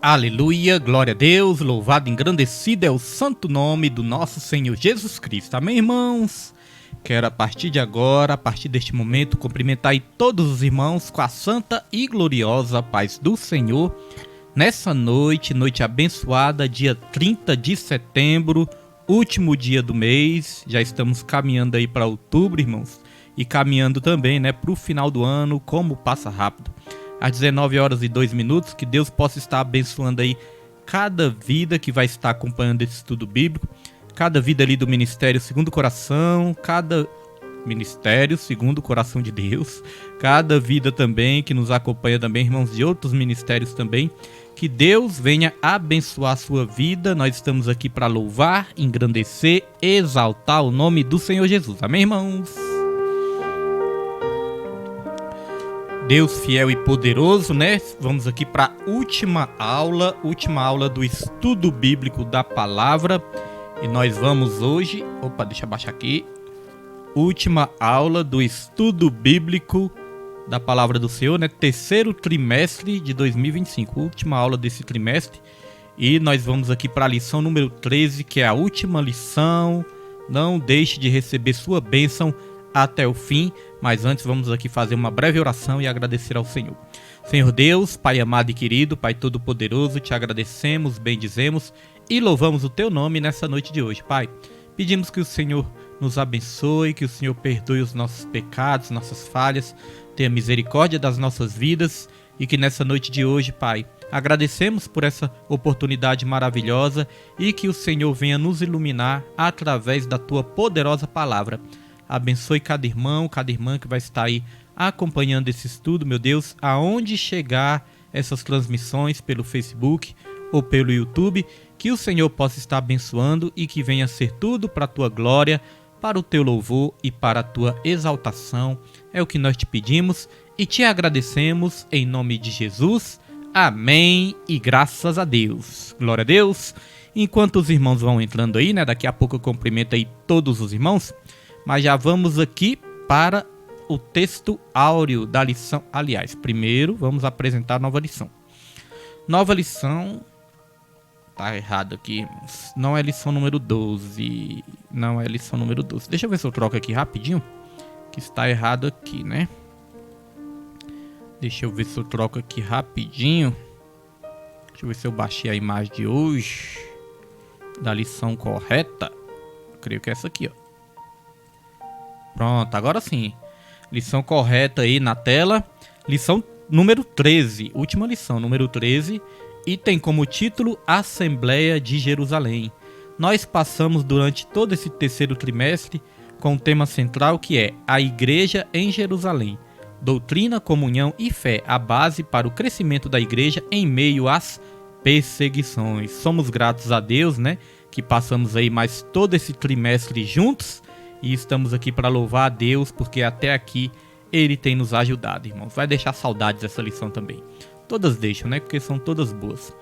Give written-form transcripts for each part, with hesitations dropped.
Aleluia, glória a Deus, louvado e engrandecido é o santo nome do nosso Senhor Jesus Cristo. Amém, irmãos? Quero a partir de agora, a partir deste momento, cumprimentar aí todos os irmãos com a santa e gloriosa paz do Senhor. Nessa noite, noite abençoada, dia 30 de setembro, último dia do mês, já estamos caminhando aí para outubro, irmãos, e caminhando também, para o final do ano, como passa rápido. Às 19 horas e 2 minutos, que Deus possa estar abençoando aí cada vida que vai estar acompanhando esse estudo bíblico, cada vida ali do Ministério Segundo o Coração, cada Ministério Segundo o Coração de Deus, cada vida também que nos acompanha também, irmãos de outros ministérios também, que Deus venha abençoar a sua vida. Nós estamos aqui para louvar, engrandecer, exaltar o nome do Senhor Jesus. Amém, irmãos? Deus fiel e poderoso, Vamos aqui para a última aula do estudo bíblico da palavra. E nós vamos hoje, deixa eu baixar aqui. Última aula do estudo bíblico da palavra do Senhor, terceiro trimestre de 2025, última aula desse trimestre. E nós vamos aqui para a lição número 13, que é a última lição. Não deixe de receber sua bênção até o fim, mas antes vamos aqui fazer uma breve oração e agradecer ao Senhor. Senhor Deus, Pai amado e querido, Pai todo-poderoso, te agradecemos, bendizemos e louvamos o teu nome nessa noite de hoje, Pai. Pedimos que o Senhor nos abençoe, que o Senhor perdoe os nossos pecados, nossas falhas, tenha misericórdia das nossas vidas e que nessa noite de hoje, Pai, agradecemos por essa oportunidade maravilhosa e que o Senhor venha nos iluminar através da tua poderosa palavra. Abençoe cada irmão, cada irmã que vai estar aí acompanhando esse estudo, meu Deus, aonde chegar essas transmissões pelo Facebook ou pelo YouTube, que o Senhor possa estar abençoando e que venha ser tudo para a tua glória, para o teu louvor e para a tua exaltação. É o que nós te pedimos e te agradecemos em nome de Jesus. Amém e graças a Deus. Glória a Deus. Enquanto os irmãos vão entrando aí, daqui a pouco eu cumprimento aí todos os irmãos, mas já vamos aqui para o texto áureo da lição. Aliás, primeiro vamos apresentar a nova lição. Nova lição, tá errado aqui, não é lição número 12, não é lição número 12. Deixa eu ver se eu troco aqui rapidinho, que está errado aqui, Deixa eu ver se eu troco aqui rapidinho. Deixa eu ver se eu baixei a imagem de hoje, da lição correta. Eu creio que é essa aqui, ó. Pronto, agora sim. Lição correta aí na tela. Lição número 13. Última lição, número 13. E tem como título Assembleia de Jerusalém. Nós passamos durante todo esse terceiro trimestre com o tema central que é a Igreja em Jerusalém. Doutrina, comunhão e fé, a base para o crescimento da igreja em meio às perseguições. Somos gratos a Deus, que passamos aí mais todo esse trimestre juntos. E estamos aqui para louvar a Deus, porque até aqui Ele tem nos ajudado, irmãos. Vai deixar saudades dessa lição também. Todas deixam, porque são todas boas.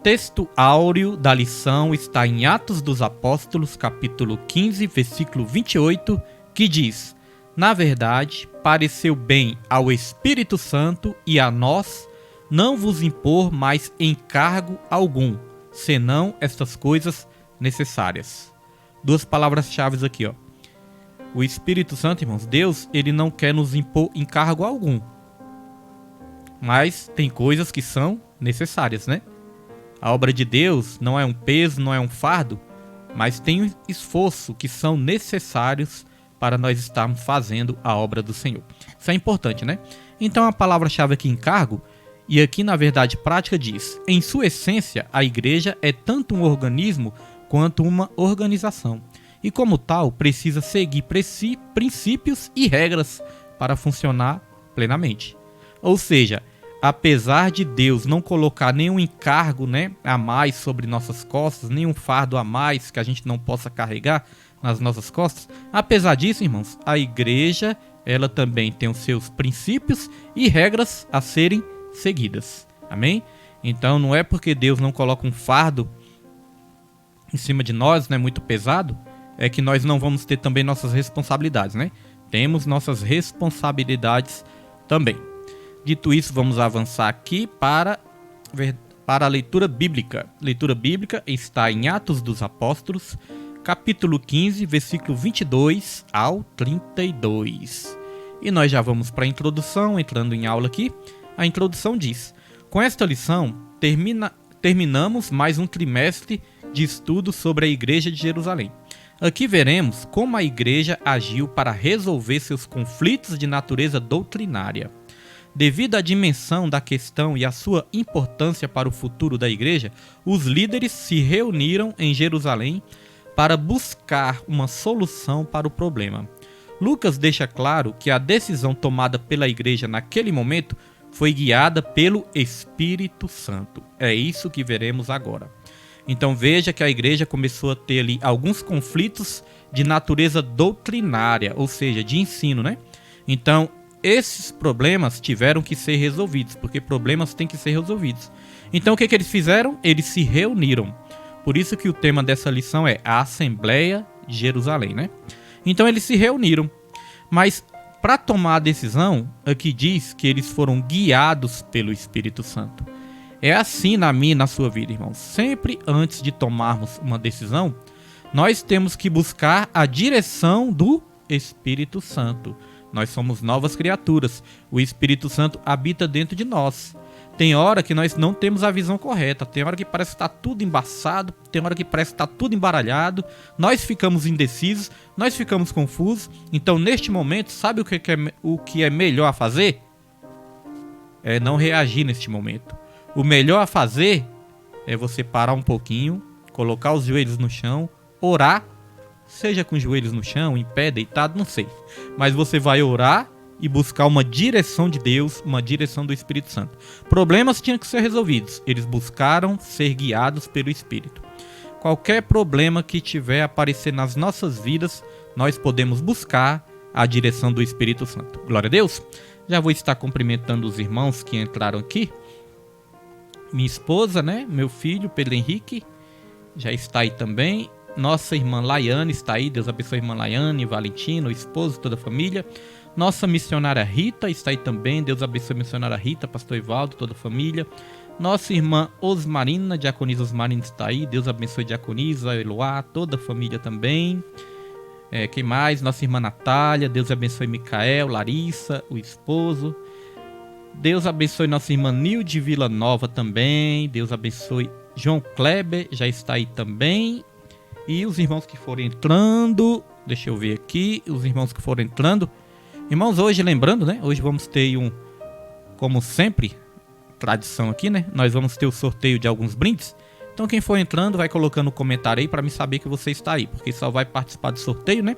Texto áureo da lição está em Atos dos Apóstolos, capítulo 15, versículo 28, que diz: Na verdade, pareceu bem ao Espírito Santo e a nós não vos impor mais encargo algum, senão estas coisas necessárias. Duas palavras-chave aqui, ó. O Espírito Santo, irmãos, Deus, ele não quer nos impor encargo algum. Mas tem coisas que são necessárias, A obra de Deus não é um peso, não é um fardo, mas tem um esforço que são necessários para nós estarmos fazendo a obra do Senhor. Isso é importante, Então a palavra-chave aqui, encargo, e aqui na verdade prática diz: em sua essência, a igreja é tanto um organismo quanto uma organização, e como tal precisa seguir princípios e regras para funcionar plenamente. Ou seja, apesar de Deus não colocar nenhum encargo a mais sobre nossas costas, nenhum fardo a mais que a gente não possa carregar nas nossas costas, apesar disso, irmãos, a igreja ela também tem os seus princípios e regras a serem seguidas. Amém? Então não é porque Deus não coloca um fardo em cima de nós, muito pesado, é que nós não vamos ter também nossas responsabilidades, Temos nossas responsabilidades também. Dito isso, vamos avançar aqui para para a leitura bíblica. Leitura bíblica está em Atos dos Apóstolos, capítulo 15, versículo 22 ao 32. E nós já vamos para a introdução, entrando em aula aqui. A introdução diz: com esta lição, terminamos mais um trimestre de estudo sobre a Igreja de Jerusalém. Aqui veremos como a Igreja agiu para resolver seus conflitos de natureza doutrinária. Devido à dimensão da questão e à sua importância para o futuro da Igreja, os líderes se reuniram em Jerusalém para buscar uma solução para o problema. Lucas deixa claro que a decisão tomada pela Igreja naquele momento foi guiada pelo Espírito Santo. É isso que veremos agora. Então veja que a Igreja começou a ter ali alguns conflitos de natureza doutrinária, ou seja, de ensino, né? Então esses problemas tiveram que ser resolvidos, porque problemas têm que ser resolvidos. Então o que eles fizeram? Eles se reuniram. Por isso que o tema dessa lição é a Assembleia de Jerusalém, né? Então eles se reuniram, mas para tomar a decisão, aqui diz que eles foram guiados pelo Espírito Santo. É assim na minha e na sua vida, irmãos. Sempre antes de tomarmos uma decisão, nós temos que buscar a direção do Espírito Santo. Nós somos novas criaturas. O Espírito Santo habita dentro de nós. Tem hora que nós não temos a visão correta, tem hora que parece que está tudo embaçado, tem hora que parece que está tudo embaralhado, nós ficamos indecisos, nós ficamos confusos. Então, neste momento, sabe o que é melhor a fazer? É não reagir neste momento. O melhor a fazer é você parar um pouquinho, colocar os joelhos no chão, orar, seja com os joelhos no chão, em pé, deitado, não sei. Mas você vai orar e buscar uma direção de Deus, uma direção do Espírito Santo. Problemas tinham que ser resolvidos. Eles buscaram ser guiados pelo Espírito. Qualquer problema que tiver aparecer nas nossas vidas, nós podemos buscar a direção do Espírito Santo. Glória a Deus. Já vou estar cumprimentando os irmãos que entraram aqui. Minha esposa, né? Meu filho, Pedro Henrique, já está aí também. Nossa irmã Laiane está aí. Deus abençoe a irmã Laiane, Valentino, o esposo, toda a família. Nossa missionária Rita está aí também. Deus abençoe a missionária Rita, pastor Ivaldo, toda a família. Nossa irmã Osmarina, diaconisa Osmarina está aí. Deus abençoe a diaconisa, Eloá, toda a família também. Quem mais? Nossa irmã Natália. Deus abençoe Micael, Larissa, o esposo. Deus abençoe nossa irmã Nilde Vila Nova também. Deus abençoe João Kleber, já está aí também. E os irmãos que forem entrando, deixa eu ver aqui, os irmãos que forem entrando. Irmãos, hoje lembrando, né? Hoje vamos ter como sempre, tradição aqui, né? Nós vamos ter o sorteio de alguns brindes. Então quem for entrando vai colocando um comentário aí para me saber que você está aí, porque só vai participar do sorteio, né?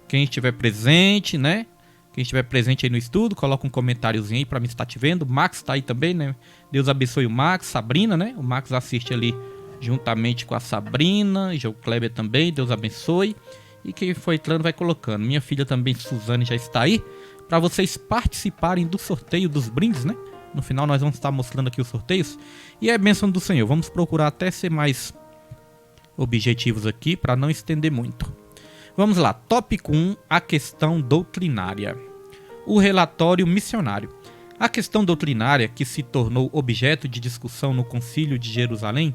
Quem estiver presente, né? Quem estiver presente aí no estudo, coloca um comentáriozinho aí para me estar te vendo. Max está aí também, né? Deus abençoe o Max, Sabrina, né? O Max assiste ali juntamente com a Sabrina, e o Kleber também, Deus abençoe. E quem for entrando vai colocando. Minha filha também, Suzane, já está aí, para vocês participarem do sorteio dos brindes, né? No final nós vamos estar mostrando aqui os sorteios. E é a bênção do Senhor. Vamos procurar até ser mais objetivos aqui, para não estender muito. Vamos lá, tópico 1, a questão doutrinária. O relatório missionário. A questão doutrinária, que se tornou objeto de discussão no Concílio de Jerusalém,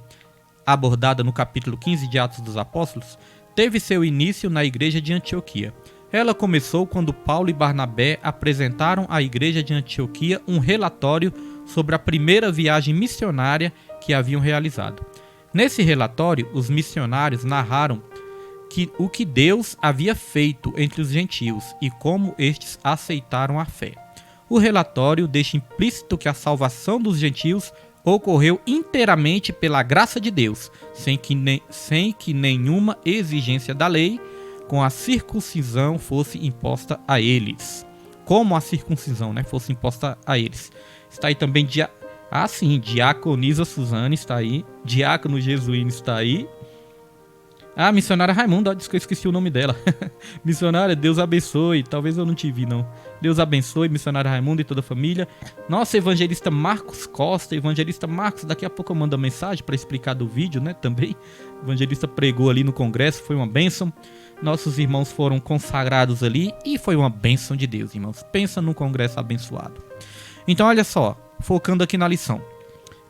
abordada no capítulo 15 de Atos dos Apóstolos, teve seu início na igreja de Antioquia. Ela começou quando Paulo e Barnabé apresentaram à igreja de Antioquia um relatório sobre a primeira viagem missionária que haviam realizado. Nesse relatório, os missionários narraram o que Deus havia feito entre os gentios e como estes aceitaram a fé. O relatório deixa implícito que a salvação dos gentios ocorreu inteiramente pela graça de Deus, sem que nenhuma exigência da lei com a circuncisão fosse imposta a eles. Como a circuncisão, né, fosse imposta a eles. Está aí também, diaconisa Suzane está aí, diácono Jesuíno está aí. Ah, missionária Raimunda, disse que eu esqueci o nome dela. Missionária, Deus abençoe. Talvez eu não te vi, não. Deus abençoe, missionária Raimunda e toda a família. Nossa, evangelista Marcos Costa. Evangelista Marcos, daqui a pouco eu mando a mensagem para explicar do vídeo, né? Também. O evangelista pregou ali no congresso, foi uma bênção. Nossos irmãos foram consagrados ali e foi uma bênção de Deus, irmãos. Pensa num congresso abençoado. Então, olha só, focando aqui na lição.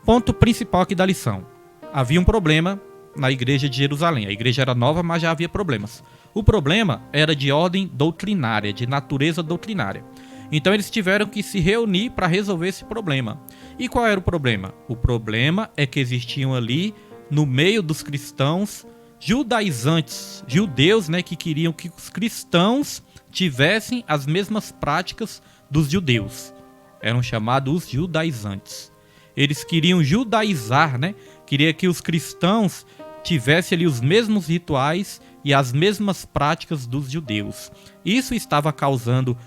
Ponto principal aqui da lição. Havia um problema na igreja de Jerusalém. A igreja era nova, mas já havia problemas. O problema era de ordem doutrinária, de natureza doutrinária. Então eles tiveram que se reunir para resolver esse problema. E qual era o problema? O problema é que existiam ali, no meio dos cristãos, judaizantes, judeus, né, que queriam que os cristãos tivessem as mesmas práticas dos judeus. Eram chamados os judaizantes. Eles queriam judaizar, né? Queria que os cristãos tivessem ali os mesmos rituais e as mesmas práticas dos judeus. Isso estava causando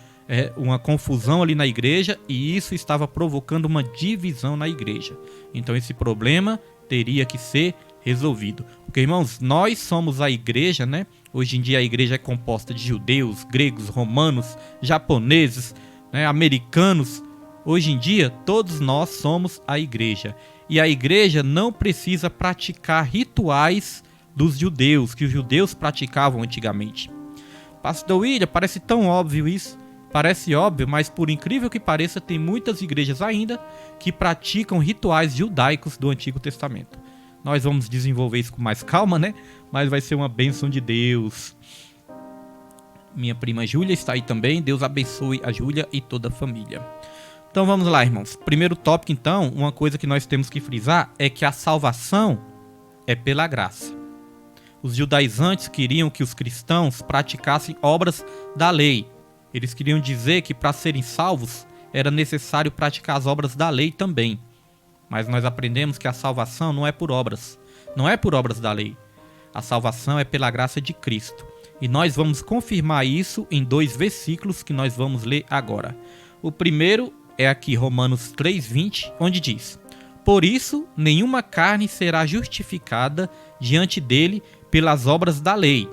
uma confusão ali na igreja e isso estava provocando uma divisão na igreja. Então esse problema teria que ser resolvido. Porque, irmãos, nós somos a igreja, né? Hoje em dia a igreja é composta de judeus, gregos, romanos, japoneses, né, americanos. Hoje em dia, todos nós somos a igreja. E a igreja não precisa praticar rituais dos judeus, que os judeus praticavam antigamente. Pastor William, parece tão óbvio isso. Parece óbvio, mas por incrível que pareça, tem muitas igrejas ainda que praticam rituais judaicos do Antigo Testamento. Nós vamos desenvolver isso com mais calma, né? Mas vai ser uma bênção de Deus. Minha prima Júlia está aí também. Deus abençoe a Júlia e toda a família. Então vamos lá, irmãos. Primeiro tópico, então, uma coisa que nós temos que frisar é que a salvação é pela graça. Os judaizantes queriam que os cristãos praticassem obras da lei. Eles queriam dizer que para serem salvos era necessário praticar as obras da lei também. Mas nós aprendemos que a salvação não é por obras. Não é por obras da lei. A salvação é pela graça de Cristo. E nós vamos confirmar isso em 2 versículos que nós vamos ler agora. O primeiro é aqui Romanos 3:20, onde diz: Por isso, nenhuma carne será justificada diante dele pelas obras da lei,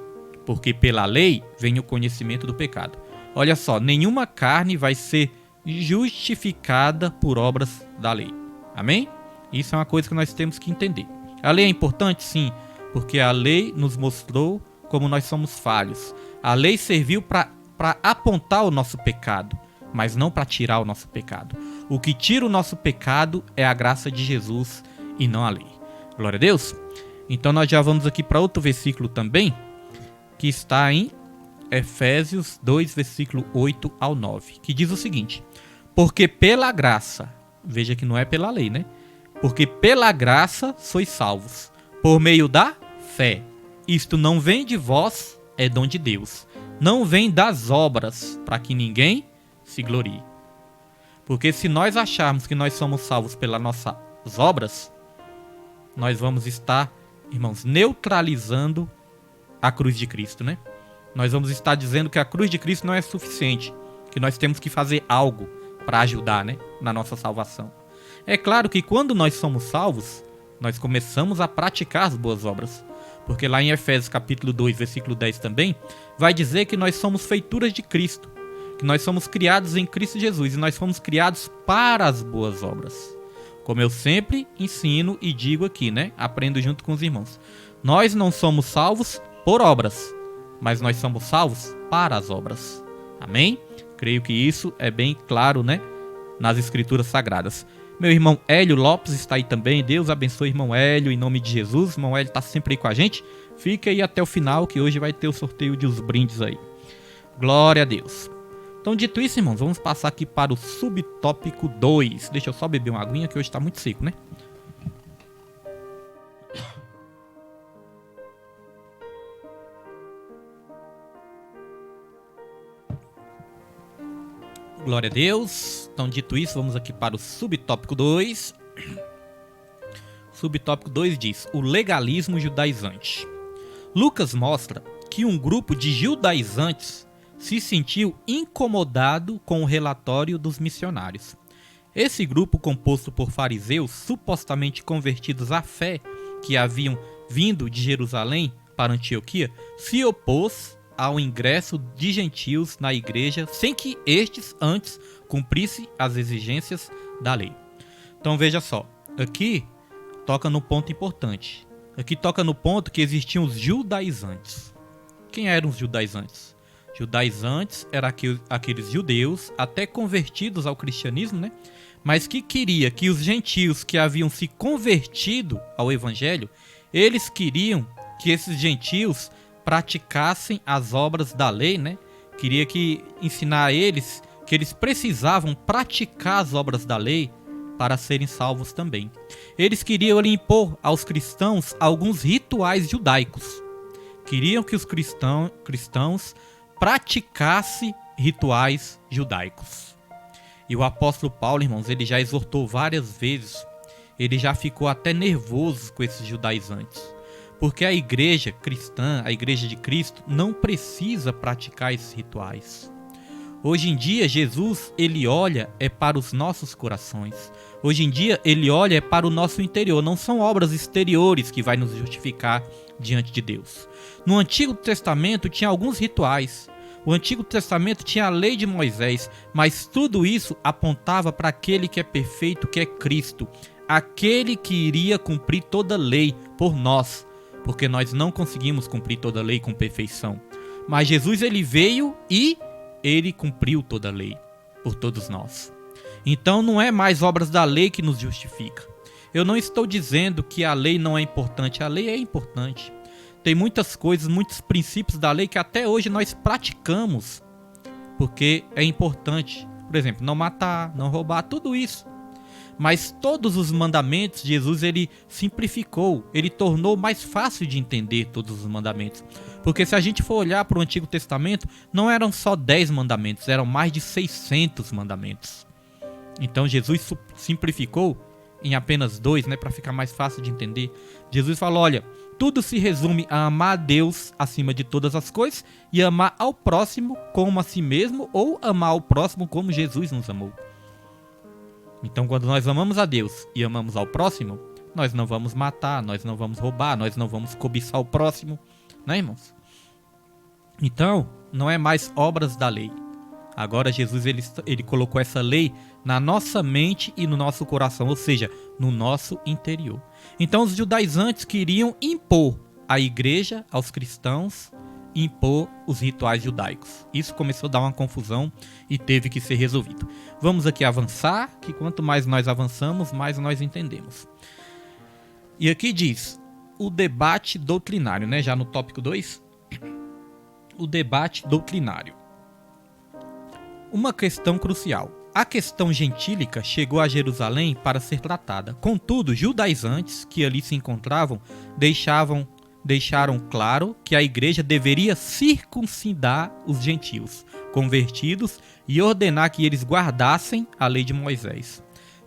porque pela lei vem o conhecimento do pecado. Olha só, nenhuma carne vai ser justificada por obras da lei. Amém? Isso é uma coisa que nós temos que entender. A lei é importante? Sim, porque a lei nos mostrou como nós somos falhos. A lei serviu para apontar o nosso pecado, mas não para tirar o nosso pecado. O que tira o nosso pecado é a graça de Jesus e não a lei. Glória a Deus. Então nós já vamos aqui para outro versículo também, que está em Efésios 2, versículo 8 ao 9, que diz o seguinte: Porque pela graça, veja que não é pela lei, né? Porque pela graça sois salvos, por meio da fé. Isto não vem de vós, é dom de Deus. Não vem das obras, para que ninguém se glorie. Porque se nós acharmos que nós somos salvos pelas nossas obras, nós vamos estar, irmãos, neutralizando a cruz de Cristo, né? Nós vamos estar dizendo que a cruz de Cristo não é suficiente, que nós temos que fazer algo para ajudar, né, na nossa salvação. É claro que quando nós somos salvos, nós começamos a praticar as boas obras. Porque lá em Efésios capítulo 2, versículo 10 também, vai dizer que nós somos feituras de Cristo, que nós somos criados em Cristo Jesus e nós fomos criados para as boas obras. Como eu sempre ensino e digo aqui, né, aprendo junto com os irmãos. Nós não somos salvos por obras, mas nós somos salvos para as obras. Amém? Creio que isso é bem claro, né, nas Escrituras Sagradas. Meu irmão Hélio Lopes está aí também. Deus abençoe, irmão Hélio, em nome de Jesus. Irmão Hélio está sempre aí com a gente. Fica aí até o final, que hoje vai ter o sorteio de uns brindes aí. Glória a Deus. Então, dito isso, irmãos, vamos passar aqui para o subtópico 2. Deixa eu só beber uma aguinha, que hoje está muito seco, né? Glória a Deus. Então, dito isso, vamos aqui para o subtópico 2. Subtópico 2 diz: o legalismo judaizante. Lucas mostra que um grupo de judaizantes se sentiu incomodado com o relatório dos missionários. Esse grupo, composto por fariseus supostamente convertidos à fé que haviam vindo de Jerusalém para Antioquia, se opôs ao ingresso de gentios na igreja sem que estes antes cumprissem as exigências da lei. Então veja só, aqui toca no ponto importante. Aqui toca no ponto que existiam os judaizantes. Quem eram os judaizantes? Judaizantes eram aqueles judeus até convertidos ao cristianismo, né? mas que queria que os gentios que haviam se convertido ao evangelho, eles queriam que esses gentios praticassem as obras da lei, né? Queria que ensinar a eles que eles precisavam praticar as obras da lei para serem salvos também. Eles queriam impor aos cristãos alguns rituais judaicos. Queriam que os cristãos praticassem rituais judaicos. E o apóstolo Paulo, irmãos, ele já exortou várias vezes, ele já ficou até nervoso com esses judaizantes, porque a igreja cristã, a igreja de Cristo, não precisa praticar esses rituais. Hoje em dia, Jesus, ele olha para os nossos corações. Hoje em dia, ele olha para o nosso interior. Não são obras exteriores que vai nos justificar diante de Deus. No Antigo Testamento tinha alguns rituais. O Antigo Testamento tinha a lei de Moisés, mas tudo isso apontava para aquele que é perfeito, que é Cristo. Aquele que iria cumprir toda a lei por nós, porque nós não conseguimos cumprir toda a lei com perfeição. Mas Jesus, ele veio e ele cumpriu toda a lei por todos nós. Então não é mais obras da lei que nos justifica. Eu não estou dizendo que a lei não é importante. A lei é importante. Tem muitas coisas, muitos princípios da lei que até hoje nós praticamos porque é importante. Por exemplo, não matar, não roubar, tudo isso. Mas todos os mandamentos, Jesus, ele simplificou, ele tornou mais fácil de entender todos os mandamentos. Porque se a gente for olhar para o Antigo Testamento, não eram só 10 mandamentos, eram mais de 600 mandamentos. Então Jesus simplificou em apenas 2, né, para ficar mais fácil de entender. Jesus falou, olha, tudo se resume a amar a Deus acima de todas as coisas e amar ao próximo como a si mesmo, ou amar ao próximo como Jesus nos amou. Então, quando nós amamos a Deus e amamos ao próximo, nós não vamos matar, nós não vamos roubar, nós não vamos cobiçar o próximo, né, irmãos? Então, não é mais obras da lei. Agora, Jesus ele colocou essa lei na nossa mente e no nosso coração, ou seja, no nosso interior. Então, os judaizantes queriam impor à igreja, aos cristãos, impor os rituais judaicos. Isso começou a dar uma confusão e teve que ser resolvido. Vamos aqui avançar, que quanto mais nós avançamos, mais nós entendemos. E aqui diz, o debate doutrinário, né? Já no tópico 2, o debate doutrinário. Uma questão crucial. A questão gentílica chegou a Jerusalém para ser tratada. Contudo, judaizantes que ali se encontravam deixaram claro que a igreja deveria circuncidar os gentios convertidos e ordenar que eles guardassem a lei de Moisés.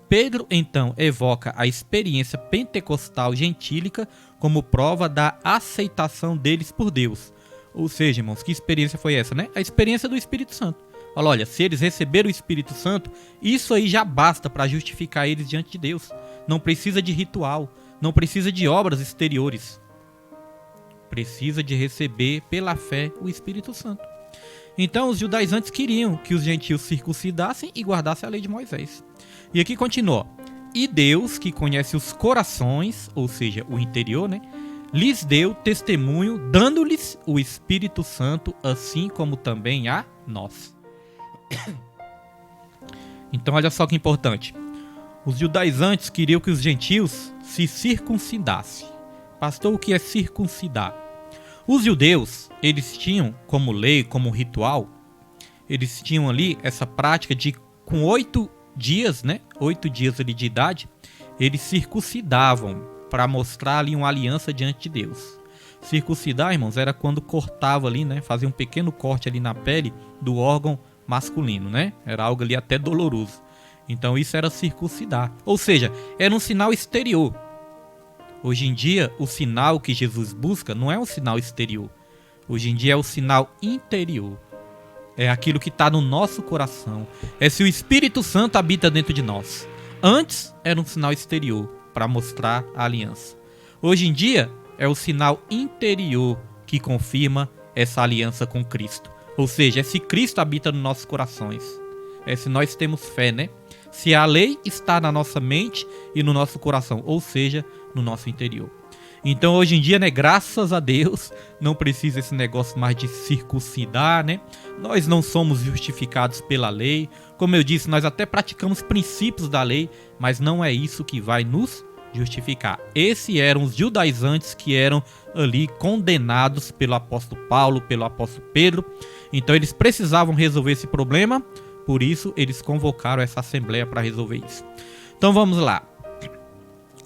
Pedro então evoca a experiência pentecostal gentílica como prova da aceitação deles por Deus. Ou seja, irmãos, que experiência foi essa, né? A experiência do Espírito Santo. Olha, se eles receberam o Espírito Santo, isso aí já basta para justificar eles diante de Deus. Não precisa de ritual, não precisa de obras exteriores. Precisa de receber pela fé o Espírito Santo. Então os judaizantes queriam que os gentios circuncidassem e guardassem a lei de Moisés. E aqui continua. E Deus, que conhece os corações, ou seja, o interior, né, lhes deu testemunho, dando-lhes o Espírito Santo, assim como também a nós. Então olha só que importante. Os judaizantes queriam que os gentios se circuncidassem. Pastor, o que é circuncidar? Os judeus, eles tinham como lei, como ritual, eles tinham ali essa prática de, com 8 dias, né, 8 dias ali de idade, eles circuncidavam para mostrar ali uma aliança diante de Deus. Circuncidar, irmãos, era quando cortava ali, né, fazia um pequeno corte ali na pele do órgão masculino, né, era algo ali até doloroso. Então isso era circuncidar, ou seja, era um sinal exterior. Hoje em dia, o sinal que Jesus busca não é um sinal exterior. Hoje em dia é o sinal interior. É aquilo que está no nosso coração. É se o Espírito Santo habita dentro de nós. Antes era um sinal exterior para mostrar a aliança. Hoje em dia é o sinal interior que confirma essa aliança com Cristo. Ou seja, é se Cristo habita nos nossos corações. É se nós temos fé, né? Se a lei está na nossa mente e no nosso coração, ou seja, no nosso interior. Então hoje em dia, né, graças a Deus, não precisa esse negócio mais de circuncidar, né? Nós não somos justificados pela lei. Como eu disse, nós até praticamos princípios da lei, mas não é isso que vai nos justificar. Esses eram os judaizantes que eram ali condenados pelo apóstolo Paulo, pelo apóstolo Pedro. Então eles precisavam resolver esse problema, por isso eles convocaram essa assembleia para resolver isso. Então vamos lá.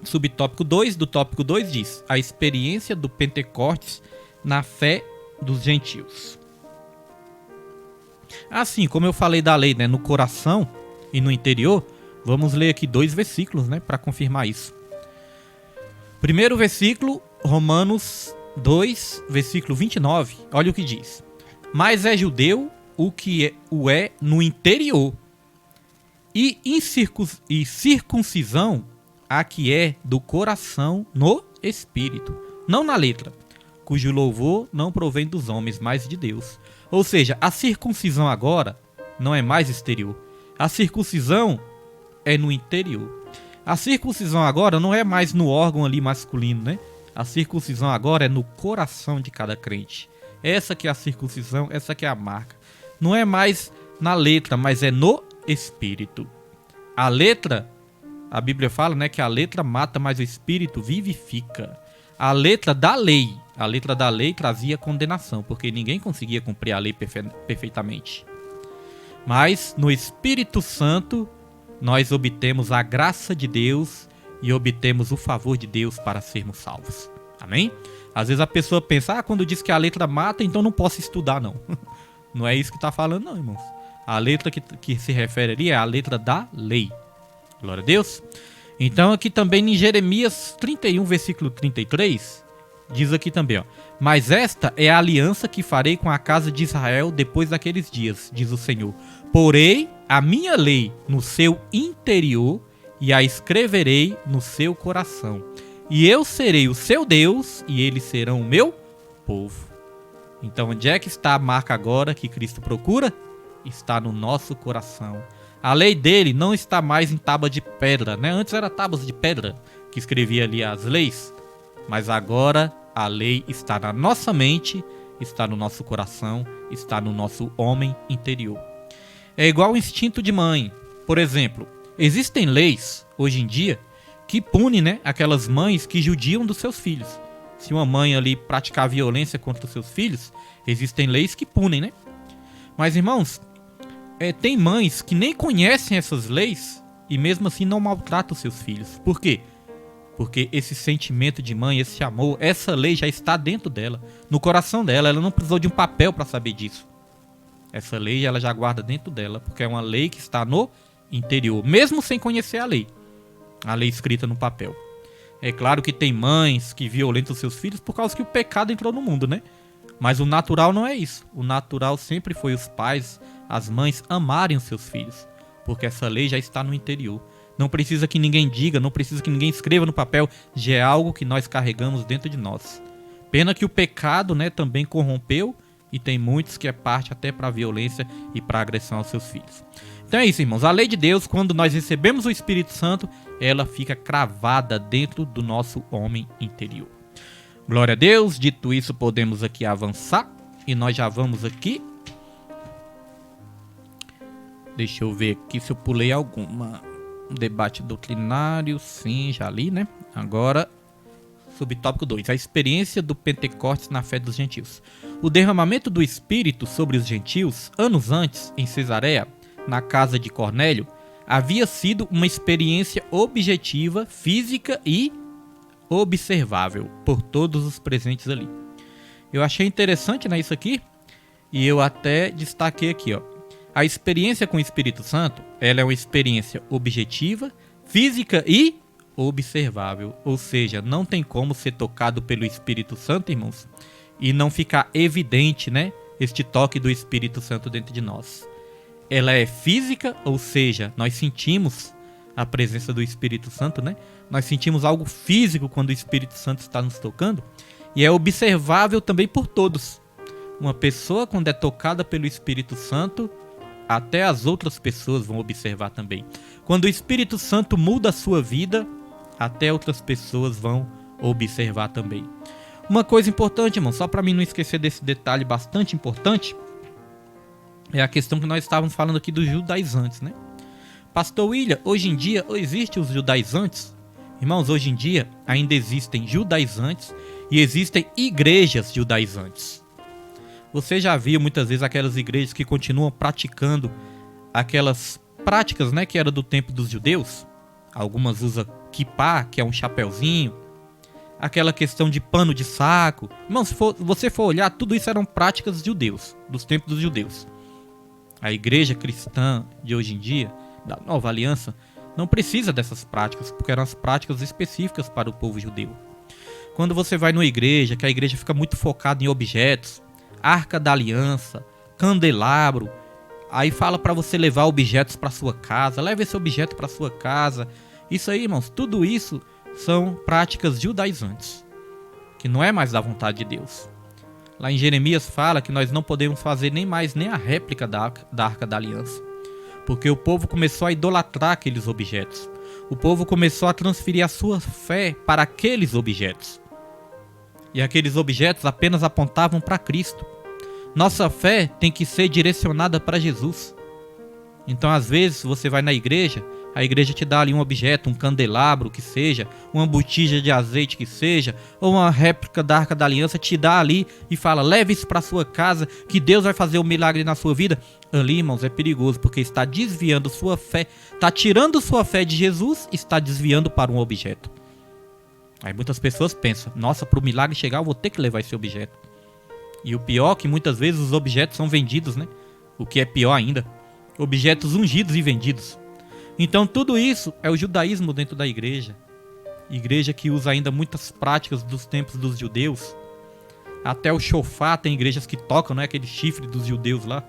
Subtópico 2 do tópico 2 diz: a experiência do Pentecostes na fé dos gentios. Assim, como eu falei da lei, né, no coração e no interior, vamos ler aqui 2 versículos, né, para confirmar isso. Primeiro versículo, Romanos 2, versículo 29, olha o que diz: mas é judeu o que é no interior, e circuncisão a que é do coração no espírito, não na letra, cujo louvor não provém dos homens, mas de Deus. Ou seja, a circuncisão agora não é mais exterior, a circuncisão é no interior. A circuncisão agora não é mais no órgão ali masculino, né? A circuncisão agora é no coração de cada crente. Essa que é a circuncisão, essa que é a marca. Não é mais na letra, mas é no espírito. A letra, a Bíblia fala, né, que a letra mata, mas o espírito vivifica. A letra da lei trazia condenação, porque ninguém conseguia cumprir a lei perfeitamente. Mas no Espírito Santo nós obtemos a graça de Deus e obtemos o favor de Deus para sermos salvos. Amém? Às vezes a pessoa pensa, quando diz que a letra mata, então não posso estudar, não. Não é isso que está falando, não, irmãos. A letra que se refere ali é a letra da lei. Glória a Deus. Então aqui também em Jeremias 31, versículo 33, diz aqui também, ó: mas esta é a aliança que farei com a casa de Israel depois daqueles dias, diz o Senhor. Porei a minha lei no seu interior e a escreverei no seu coração. E eu serei o seu Deus e eles serão o meu povo. Então onde é que está a marca agora que Cristo procura? Está no nosso coração. A lei dele não está mais em tábua de pedra, né? Antes era tábuas de pedra que escrevia ali as leis, mas agora a lei está na nossa mente, está no nosso coração, está no nosso homem interior. É igual o instinto de mãe. Por exemplo, existem leis hoje em dia que punem, né, aquelas mães que judiam dos seus filhos. Se uma mãe ali praticar violência contra os seus filhos, existem leis que punem, né? Mas irmãos, tem mães que nem conhecem essas leis e mesmo assim não maltratam os seus filhos. Por quê? Porque esse sentimento de mãe, esse amor, essa lei já está dentro dela, no coração dela. Ela não precisou de um papel para saber disso. Essa lei ela já guarda dentro dela, porque é uma lei que está no interior, mesmo sem conhecer a lei escrita no papel. É claro que tem mães que violentam seus filhos por causa que o pecado entrou no mundo, né? Mas o natural não é isso. O natural sempre foi os pais, as mães amarem os seus filhos, porque essa lei já está no interior. Não precisa que ninguém diga, não precisa que ninguém escreva no papel, já é algo que nós carregamos dentro de nós. Pena que o pecado, né, também corrompeu e tem muitos que é parte até para a violência e para a agressão aos seus filhos. Então é isso, irmãos. A lei de Deus, quando nós recebemos o Espírito Santo, ela fica cravada dentro do nosso homem interior. Glória a Deus. Dito isso, podemos aqui avançar e nós já vamos aqui. Deixa eu ver aqui se eu pulei alguma. Debate doutrinário, sim, já li, né? Agora, subtópico 2. A experiência do Pentecostes na fé dos gentios. O derramamento do Espírito sobre os gentios, anos antes, em Cesareia, na casa de Cornélio, havia sido uma experiência objetiva, física e observável por todos os presentes ali. Eu achei interessante, né, isso aqui, e eu até destaquei aqui, ó. A experiência com o Espírito Santo, ela é uma experiência objetiva, física e observável. Ou seja, não tem como ser tocado pelo Espírito Santo, irmãos, e não ficar evidente, né, este toque do Espírito Santo dentro de nós. Ela é física, ou seja, nós sentimos a presença do Espírito Santo, né? Nós sentimos algo físico quando o Espírito Santo está nos tocando. E é observável também por todos. Uma pessoa, quando é tocada pelo Espírito Santo, até as outras pessoas vão observar também. Quando o Espírito Santo muda a sua vida, até outras pessoas vão observar também. Uma coisa importante, irmão, só para mim não esquecer desse detalhe bastante importante, é a questão que nós estávamos falando aqui dos judaizantes, né? Pastor William, hoje em dia existem os judaizantes? Irmãos, hoje em dia ainda existem judaizantes e existem igrejas judaizantes. Você já viu muitas vezes aquelas igrejas que continuam praticando aquelas práticas, né, que era do tempo dos judeus? Algumas usam kippá, que é um chapéuzinho, aquela questão de pano de saco. Irmão, se você for olhar, tudo isso eram práticas judeus, dos tempos dos judeus. A igreja cristã de hoje em dia, da Nova Aliança, não precisa dessas práticas, porque eram as práticas específicas para o povo judeu. Quando você vai numa igreja, que a igreja fica muito focada em objetos, Arca da Aliança, candelabro, aí fala para você levar objetos para sua casa, leva esse objeto para sua casa. Isso aí, irmãos, tudo isso são práticas judaizantes, que não é mais da vontade de Deus. Lá em Jeremias fala que nós não podemos fazer nem a réplica da Arca da Aliança, porque o povo começou a idolatrar aqueles objetos. O povo começou a transferir a sua fé para aqueles objetos. E aqueles objetos apenas apontavam para Cristo. Nossa fé tem que ser direcionada para Jesus. Então, às vezes, você vai na igreja, a igreja te dá ali um objeto, um candelabro que seja, uma botija de azeite que seja, ou uma réplica da Arca da Aliança, te dá ali e fala, leve isso para sua casa, que Deus vai fazer um milagre na sua vida. Ali, irmãos, é perigoso, porque está desviando sua fé, está tirando sua fé de Jesus, está desviando para um objeto. Aí muitas pessoas pensam, nossa, para o milagre chegar eu vou ter que levar esse objeto. E o pior é que muitas vezes os objetos são vendidos, né? O que é pior ainda, objetos ungidos e vendidos. Então tudo isso é o judaísmo dentro da igreja. Igreja que usa ainda muitas práticas dos tempos dos judeus. Até o shofar, tem igrejas que tocam, não é aquele chifre dos judeus lá,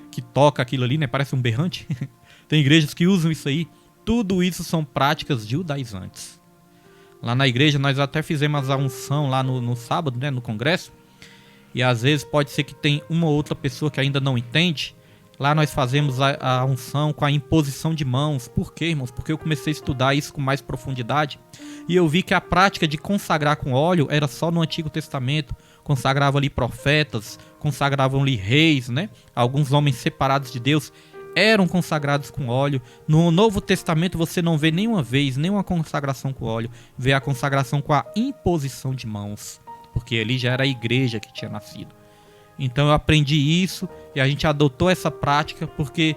que toca aquilo ali, né? Parece um berrante. Tem igrejas que usam isso aí. Tudo isso são práticas judaizantes. Lá na igreja nós até fizemos a unção lá no sábado, né? No congresso. E às vezes pode ser que tem uma ou outra pessoa que ainda não entende. Lá nós fazemos a unção com a imposição de mãos. Por quê, irmãos? Porque eu comecei a estudar isso com mais profundidade. E eu vi que a prática de consagrar com óleo era só no Antigo Testamento. Consagravam ali profetas, consagravam ali reis, né? Alguns homens separados de Deus eram consagrados com óleo. No Novo Testamento você não vê nenhuma vez, nenhuma consagração com óleo. Vê a consagração com a imposição de mãos. Porque ali já era a igreja que tinha nascido. Então eu aprendi isso e a gente adotou essa prática porque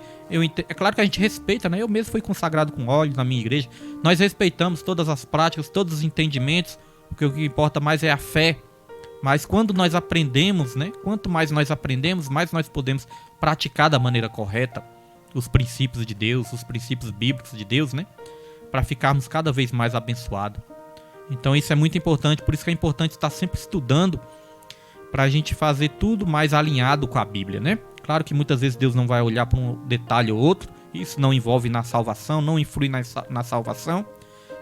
é claro que a gente respeita, né? Eu mesmo fui consagrado com óleo na minha igreja. Nós respeitamos todas as práticas, todos os entendimentos, porque o que importa mais é a fé. Mas quando nós aprendemos, né? Quanto mais nós aprendemos, mais nós podemos praticar da maneira correta os princípios de Deus, os princípios bíblicos de Deus, né? Para ficarmos cada vez mais abençoados. Então isso é muito importante, por isso que é importante estar sempre estudando para a gente fazer tudo mais alinhado com a Bíblia, né? Claro que muitas vezes Deus não vai olhar para um detalhe ou outro, isso não envolve na salvação, não influi na salvação,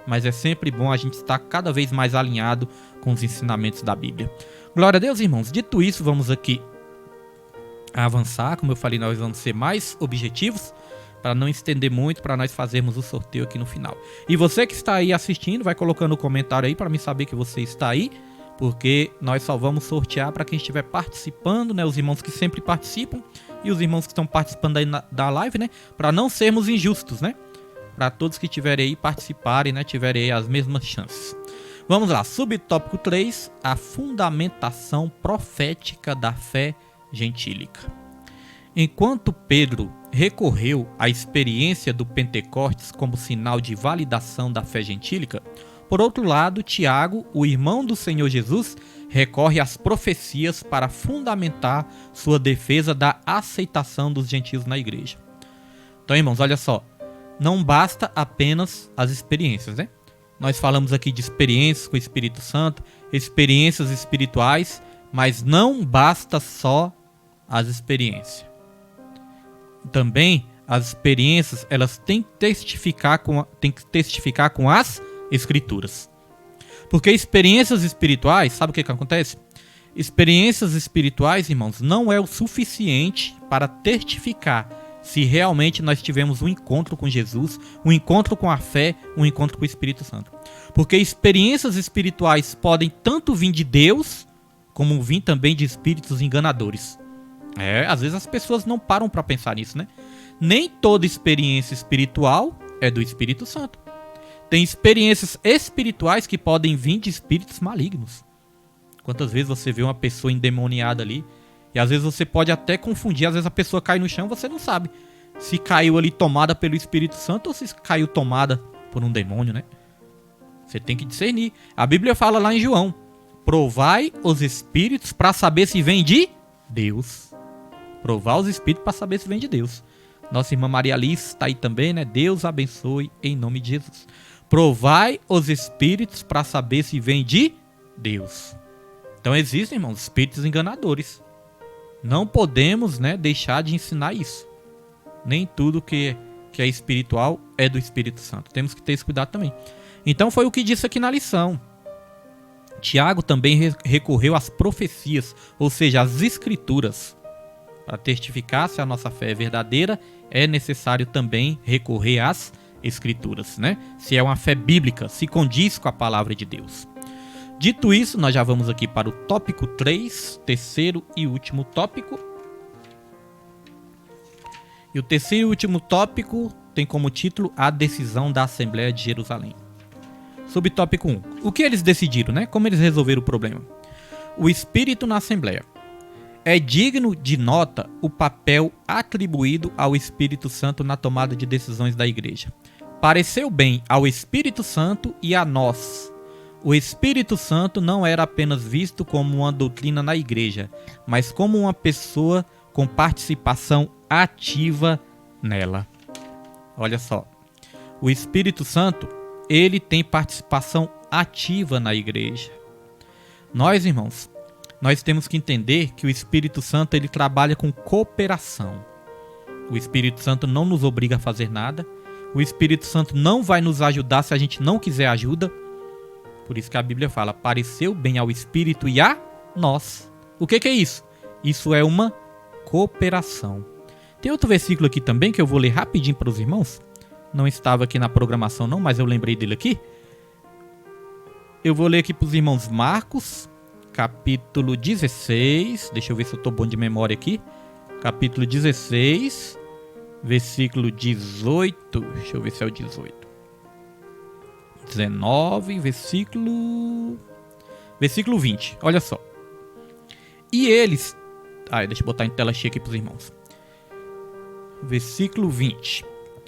mas é sempre bom a gente estar cada vez mais alinhado com os ensinamentos da Bíblia. Glória a Deus, irmãos. Dito isso, vamos aqui avançar. Como eu falei, nós vamos ser mais objetivos, para não estender muito, para nós fazermos o sorteio aqui no final. E você que está aí assistindo, vai colocando um comentário aí para mim saber que você está aí, porque nós só vamos sortear para quem estiver participando, né? Os irmãos que sempre participam e os irmãos que estão participando aí da live, né? Para não sermos injustos, né? Para todos que tiverem aí participarem, né? Tiverem aí as mesmas chances. Vamos lá, subtópico 3, a fundamentação profética da fé gentílica. Enquanto Pedro recorreu à experiência do Pentecostes como sinal de validação da fé gentílica, por outro lado, Tiago, o irmão do Senhor Jesus, recorre às profecias para fundamentar sua defesa da aceitação dos gentios na igreja. Então, irmãos, olha só, não basta apenas as experiências, né? Nós falamos aqui de experiências com o Espírito Santo, experiências espirituais, mas não basta só as experiências. Também as experiências, elas têm que testificar com as Escrituras. Porque experiências espirituais, sabe o que acontece? Experiências espirituais, irmãos, não é o suficiente para testificar se realmente nós tivemos um encontro com Jesus, um encontro com a fé, um encontro com o Espírito Santo. Porque experiências espirituais podem tanto vir de Deus, como vir também de espíritos enganadores. Às vezes as pessoas não param para pensar nisso, né? Nem toda experiência espiritual é do Espírito Santo. Tem experiências espirituais que podem vir de espíritos malignos. Quantas vezes você vê uma pessoa endemoniada ali, e às vezes você pode até confundir, às vezes a pessoa cai no chão, você não sabe se caiu ali tomada pelo Espírito Santo ou se caiu tomada por um demônio, né? Você tem que discernir. A Bíblia fala lá em João: provai os espíritos para saber se vem de Deus. Provar os espíritos para saber se vem de Deus. Nossa irmã Maria Alice está aí também, né? Deus abençoe em nome de Jesus. Provai os espíritos para saber se vem de Deus. Então existem, irmãos, espíritos enganadores. Não podemos, né, deixar de ensinar isso. Nem tudo que é espiritual é do Espírito Santo. Temos que ter esse cuidado também. Então foi o que disse aqui na lição. Tiago também recorreu às profecias, ou seja, às escrituras. Para testificar se a nossa fé é verdadeira, é necessário também recorrer às escrituras, né? Se é uma fé bíblica, se condiz com a palavra de Deus. Dito isso, nós já vamos aqui para o tópico 3, terceiro e último tópico. E o terceiro e último tópico tem como título a decisão da Assembleia de Jerusalém. Subtópico 1. O que eles decidiram, né? Como eles resolveram o problema? O Espírito na Assembleia. É digno de nota o papel atribuído ao Espírito Santo na tomada de decisões da Igreja. Pareceu bem ao Espírito Santo e a nós. O Espírito Santo não era apenas visto como uma doutrina na Igreja, mas como uma pessoa com participação ativa nela. Olha só, o Espírito Santo, ele tem participação ativa na Igreja. Nós, irmãos, nós temos que entender que o Espírito Santo, ele trabalha com cooperação. O Espírito Santo não nos obriga a fazer nada. O Espírito Santo não vai nos ajudar se a gente não quiser ajuda. Por isso que a Bíblia fala: pareceu bem ao Espírito e a nós. O que é isso? Isso é uma cooperação. Tem outro versículo aqui também que eu vou ler rapidinho para os irmãos. Não estava aqui na programação não, mas eu lembrei dele aqui. Eu vou ler aqui para os irmãos Marcos, capítulo 16. Deixa eu ver se eu estou bom de memória aqui. Capítulo 16, versículo 18. Deixa eu ver se é o 18. 19, versículo 20. Olha só. E eles... deixa eu botar em tela cheia aqui para os irmãos. Versículo 20.